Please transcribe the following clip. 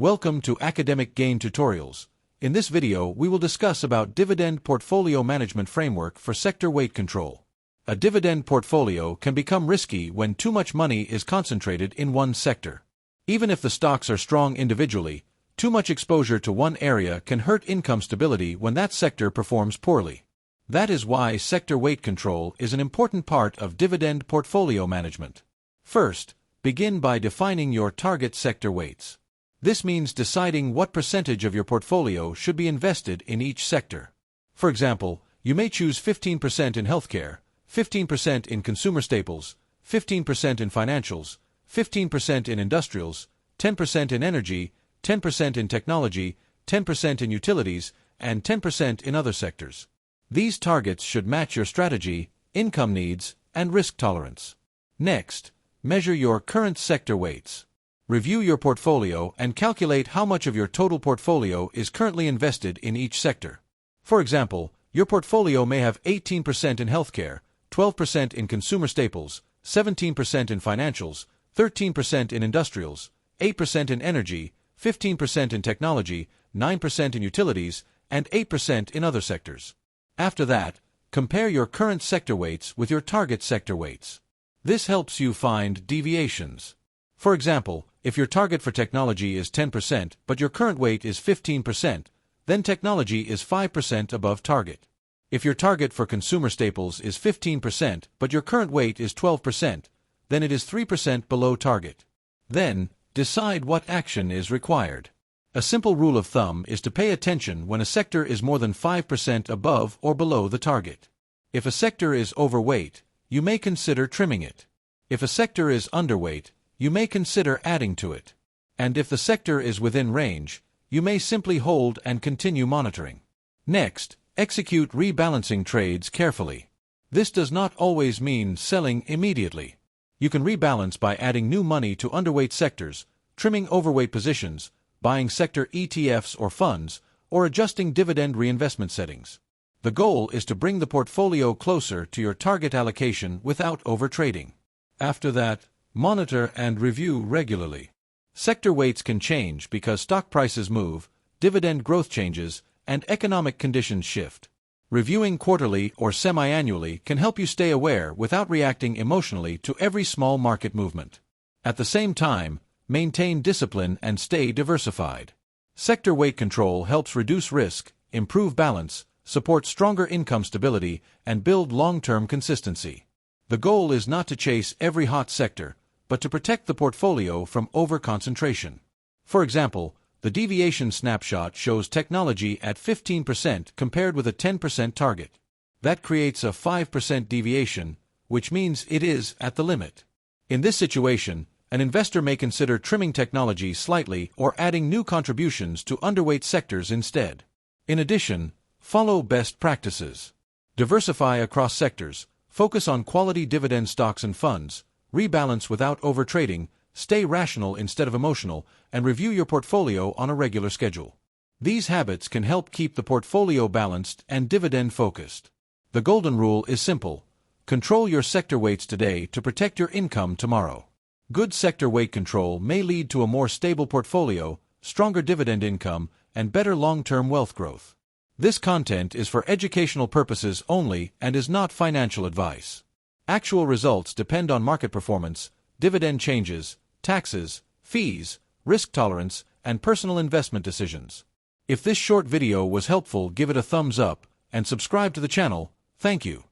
Welcome to Academic Gain Tutorials. In this video, we will discuss about Dividend Portfolio Management Framework for Sector Weight Control. A dividend portfolio can become risky when too much money is concentrated in one sector. Even if the stocks are strong individually, too much exposure to one area can hurt income stability when that sector performs poorly. That is why sector weight control is an important part of dividend portfolio management. First, begin by defining your target sector weights. This means deciding what percentage of your portfolio should be invested in each sector. For example, you may choose 15% in healthcare, 15% in consumer staples, 15% in financials, 15% in industrials, 10% in energy, 10% in technology, 10% in utilities, and 10% in other sectors. These targets should match your strategy, income needs, and risk tolerance. Next, measure your current sector weights. Review your portfolio and calculate how much of your total portfolio is currently invested in each sector. For example, your portfolio may have 18% in healthcare, 12% in consumer staples, 17% in financials, 13% in industrials, 8% in energy, 15% in technology, 9% in utilities, and 8% in other sectors. After that, compare your current sector weights with your target sector weights. This helps you find deviations. For example, if your target for technology is 10% but your current weight is 15%, then technology is 5% above target. If your target for consumer staples is 15% but your current weight is 12%, then it is 3% below target. Then, decide what action is required. A simple rule of thumb is to pay attention when a sector is more than 5% above or below the target. If a sector is overweight, you may consider trimming it. If a sector is underweight, you may consider adding to it. And if the sector is within range, you may simply hold and continue monitoring. Next, execute rebalancing trades carefully. This does not always mean selling immediately. You can rebalance by adding new money to underweight sectors, trimming overweight positions, buying sector ETFs or funds, or adjusting dividend reinvestment settings. The goal is to bring the portfolio closer to your target allocation without overtrading. After that, monitor and review regularly. Sector weights can change because stock prices move, dividend growth changes, and economic conditions shift. Reviewing quarterly or semi-annually can help you stay aware without reacting emotionally to every small market movement. At the same time, maintain discipline and stay diversified. Sector weight control helps reduce risk, improve balance, support stronger income stability, and build long-term consistency. The goal is not to chase every hot sector, but to protect the portfolio from over-concentration. For example, the deviation snapshot shows technology at 15% compared with a 10% target. That creates a 5% deviation, which means it is at the limit. In this situation, an investor may consider trimming technology slightly or adding new contributions to underweight sectors instead. In addition, follow best practices. Diversify across sectors, focus on quality dividend stocks and funds, rebalance without overtrading, stay rational instead of emotional, and review your portfolio on a regular schedule. These habits can help keep the portfolio balanced and dividend-focused. The golden rule is simple. Control your sector weights today to protect your income tomorrow. Good sector weight control may lead to a more stable portfolio, stronger dividend income, and better long-term wealth growth. This content is for educational purposes only and is not financial advice. Actual results depend on market performance, dividend changes, taxes, fees, risk tolerance, and personal investment decisions. If this short video was helpful, give it a thumbs up and subscribe to the channel. Thank you.